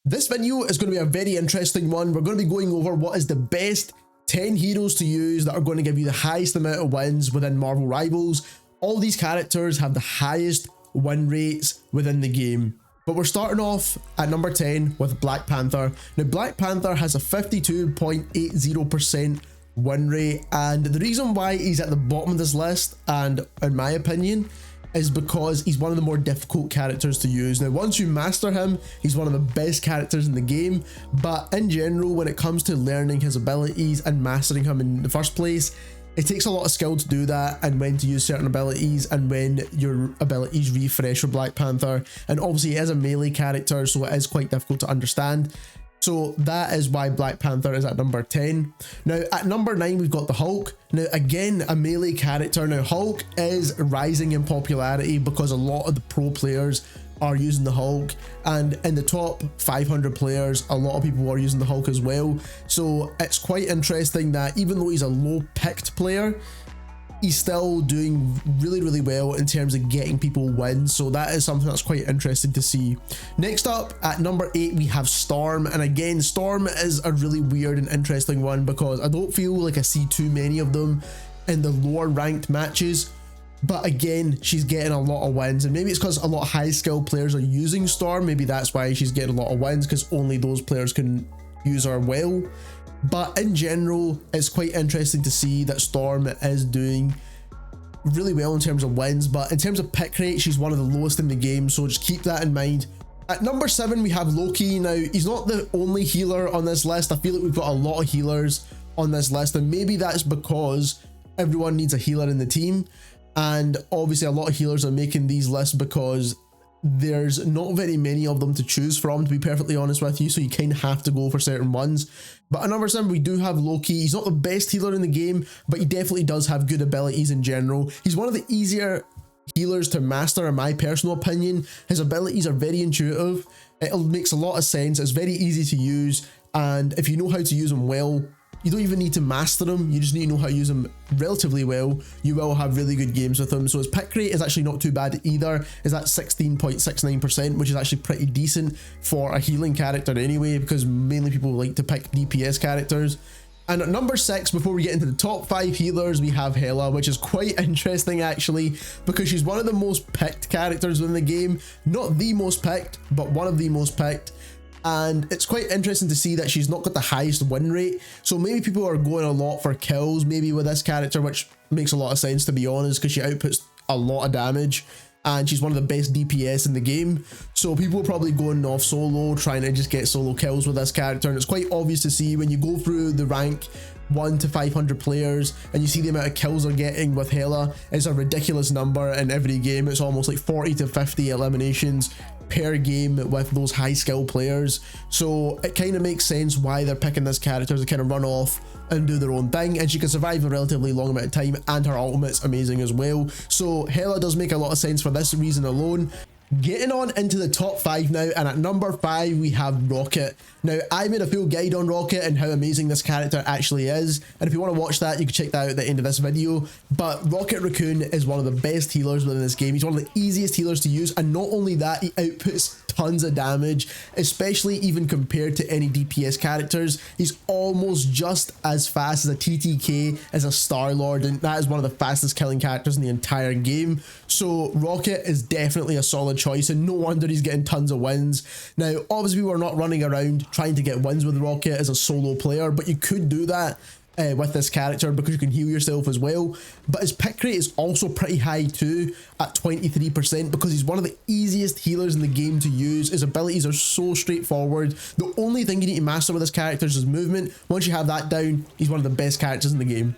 This video is going to be a very interesting one. We're going to be going over what is the best 10 heroes to use that are going to give you the highest amount of wins within Marvel Rivals. All these characters have the highest win rates within the game. But we're starting off at number 10 with Black Panther. Now Black Panther has a 52.80% win rate, and the reason why he's at the bottom of this list, and in my opinion, is because he's one of the more difficult characters to use. Now once you master him, he's one of the best characters in the game, but in general when it comes to learning his abilities and mastering him in the first place, it takes a lot of skill to do that, and when to use certain abilities and when your abilities refresh for Black Panther. And obviously he is a melee character, so it is quite difficult to understand. So that is why Black Panther is at number 10. Now at number 9 we've got the Hulk. Now again, a melee character. Now Hulk is rising in popularity because a lot of the pro players are using the Hulk, and in the top 500 players a lot of people are using the Hulk as well. So it's quite interesting that even though he's a low picked player, he's still doing really well in terms of getting people wins. So that is something that's quite interesting to see. Next up at number 8 we have Storm, and again Storm is a really weird and interesting one because I don't feel like I see too many of them in the lower ranked matches, but again she's getting a lot of wins, and maybe it's because a lot of high skill players are using Storm. Maybe that's why she's getting a lot of wins, because only those players can use her well. But in general, it's quite interesting to see that Storm is doing really well in terms of wins, but in terms of pick rate, she's one of the lowest in the game, so just keep that in mind. At number 7, we have Loki. Now, he's not the only healer on this list. I feel like we've got a lot of healers on this list, and maybe that's because everyone needs a healer in the team, and obviously a lot of healers are making these lists because there's not very many of them to choose from, to be perfectly honest with you, so you kind of have to go for certain ones. But at number 7 we do have Loki. He's not the best healer in the game, but he definitely does have good abilities in general. He's one of the easier healers to master in my personal opinion. His abilities are very intuitive, it makes a lot of sense, it's very easy to use, and if you know how to use them well, you don't even need to master them, you just need to know how to use them relatively well. You will have really good games with him. So his pick rate is actually not too bad either. Is at 16.69%, which is actually pretty decent for a healing character anyway, because mainly people like to pick DPS characters. And at number 6, before we get into the top 5 healers, we have Hela, which is quite interesting actually, because she's one of the most picked characters in the game. Not the most picked, but one of the most picked. And it's quite interesting to see that she's not got the highest win rate, so maybe people are going a lot for kills maybe with this character, which makes a lot of sense to be honest, because she outputs a lot of damage and she's one of the best DPS in the game. So people are probably going off solo, trying to just get solo kills with this character, and it's quite obvious to see when you go through the rank 1 to 500 players and you see the amount of kills they're getting with Hela. It's a ridiculous number in every game. It's almost like 40 to 50 eliminations per game with those high skill players, so it kind of makes sense why they're picking this character to kind of run off and do their own thing, and she can survive a relatively long amount of time, and her ultimate's amazing as well. So Hela does make a lot of sense for this reason alone. Getting on into the top 5 now, and at number 5 we have Rocket. Now I made a full guide on Rocket and how amazing this character actually is, and if you want to watch that you can check that out at the end of this video. But Rocket Raccoon is one of the best healers within this game. He's one of the easiest healers to use, and not only that, he outputs tons of damage, especially even compared to any DPS characters. He's almost just as fast as a TTK, as a Star-Lord, and that is one of the fastest killing characters in the entire game. So Rocket is definitely a solid choice, and no wonder he's getting tons of wins. Now obviously we're not running around trying to get wins with Rocket as a solo player, but you could do that with this character because you can heal yourself as well. But his pick rate is also pretty high too, at 23%, because he's one of the easiest healers in the game to use. His abilities are so straightforward. The only thing you need to master with this character is his movement. Once you have that down, he's one of the best characters in the game.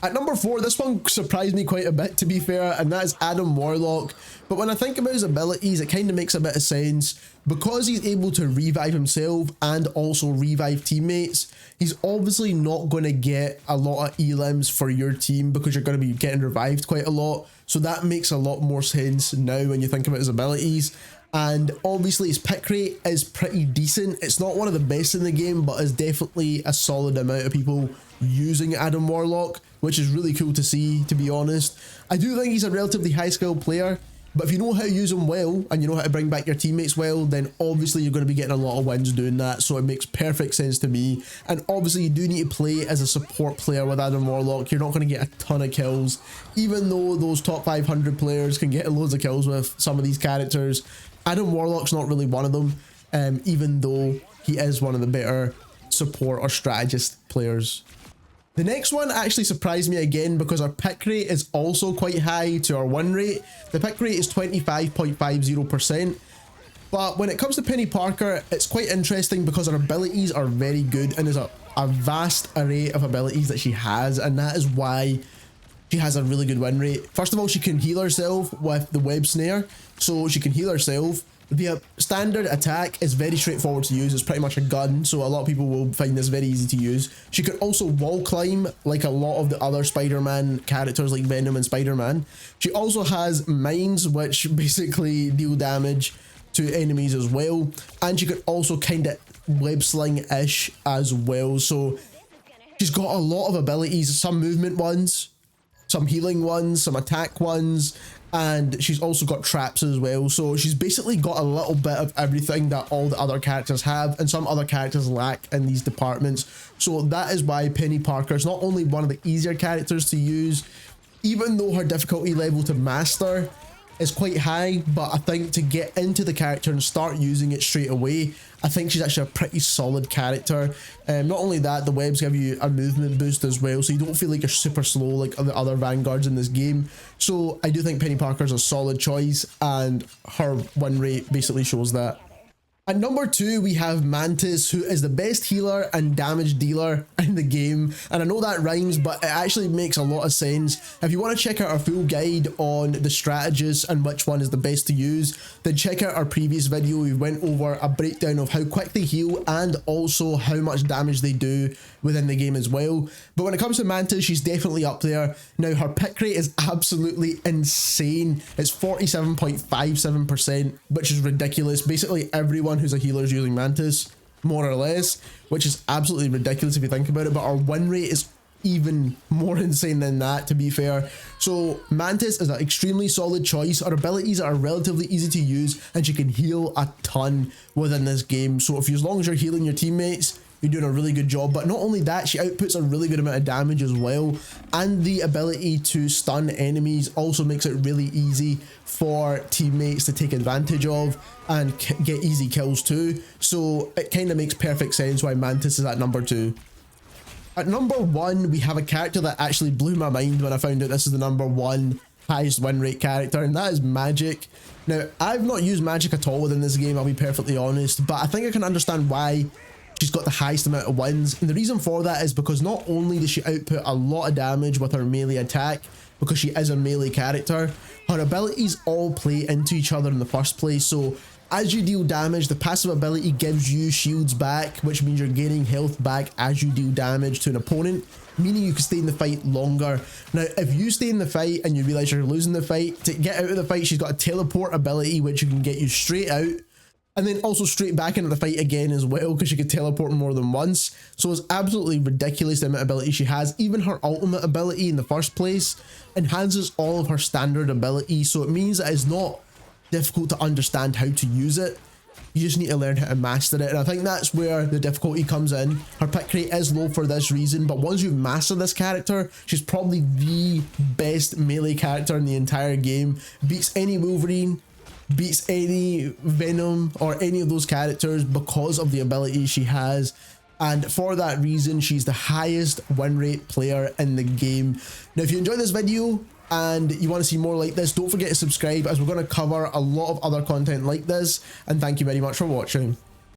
At number 4, this one surprised me quite a bit to be fair, and that is Adam Warlock. But when I think about his abilities, it kind of makes a bit of sense. Because he's able to revive himself and also revive teammates, he's obviously not going to get a lot of elims for your team because you're going to be getting revived quite a lot. So that makes a lot more sense now when you think about his abilities. And obviously his pick rate is pretty decent. It's not one of the best in the game, but it's definitely a solid amount of people using Adam Warlock, which is really cool to see, to be honest. I do think he's a relatively high skill player, But if you know how to use them well and you know how to bring back your teammates well, then obviously you're going to be getting a lot of wins doing that. So it makes perfect sense to me. And obviously you do need to play as a support player with Adam Warlock. You're not going to get a ton of kills, even though those top 500 players can get loads of kills with some of these characters. Adam Warlock's not really one of them, even though he is one of the better support or strategist players. The next one actually surprised me again because our pick rate is also quite high to our win rate. The pick rate is 25.50%. But when it comes to Penny Parker, it's quite interesting because her abilities are very good and there's a vast array of abilities that she has, and that is why she has a really good win rate. First of all, she can heal herself with the web snare, so she can heal herself. The standard attack is very straightforward to use. It's pretty much a gun, so a lot of people will find this very easy to use. She could also wall climb like a lot of the other Spider-Man characters like Venom and Spider-Man. She also has mines, which basically deal damage to enemies as well, and she could also kind of web sling-ish as well. So she's got a lot of abilities, some movement ones, some healing ones, some attack ones, and she's also got traps as well. So she's basically got a little bit of everything that all the other characters have and some other characters lack in these departments. So that is why Penny Parker is not only one of the easier characters to use, even though her difficulty level to master is quite high, but I think to get into the character and start using it straight away, I think she's actually a pretty solid character. Not only that, the webs give you a movement boost as well, so you don't feel like you're super slow like the other vanguards in this game. So I do think Penny Parker is a solid choice, and her win rate basically shows that. At number 2, we have Mantis, who is the best healer and damage dealer in the game. And I know that rhymes, but it actually makes a lot of sense. If you want to check out our full guide on the strategists and which one is the best to use, then check out our previous video. We went over a breakdown of how quick they heal and also how much damage they do within the game as well. But when it comes to Mantis, she's definitely up there. Now, her pick rate is absolutely insane. It's 47.57%, which is ridiculous. Basically, everyone who's a healer is using Mantis, more or less, which is absolutely ridiculous if you think about it. But our win rate is even more insane than that, to be fair. So Mantis is an extremely solid choice. Her abilities are relatively easy to use, and she can heal a ton within this game. So if you, as long as you're healing your teammates, you're doing a really good job. But not only that, she outputs a really good amount of damage as well, and the ability to stun enemies also makes it really easy for teammates to take advantage of and get easy kills too. So it kind of makes perfect sense why Mantis is at number 2. At number 1, we have a character that actually blew my mind when I found out this is the number 1 highest win rate character, and that is Magic. Now, I've not used Magic at all within this game, I'll be perfectly honest, but I think I can understand why she's got the highest amount of wins. And the reason for that is because not only does she output a lot of damage with her melee attack, because she is a melee character, her abilities all play into each other in the first place. So as you deal damage, the passive ability gives you shields back, which means you're gaining health back as you deal damage to an opponent, meaning you can stay in the fight longer. Now, if you stay in the fight and you realize you're losing the fight, to get out of the fight, she's got a teleport ability, which you can get you straight out, and then also straight back into the fight again as well, because she can teleport more than once. So it's absolutely ridiculous the amount of ability she has. Even her ultimate ability in the first place enhances all of her standard abilities, so it means that it's not difficult to understand how to use it. You just need to learn how to master it, and I think that's where the difficulty comes in. Her pick rate is low for this reason, but once you've mastered this character, she's probably the best melee character in the entire game. Beats any Wolverine, beats any Venom or any of those characters because of the abilities she has, and for that reason she's the highest win rate player in the game. Now, if you enjoyed this video and you want to see more like this, don't forget to subscribe, as we're going to cover a lot of other content like this, and thank you very much for watching.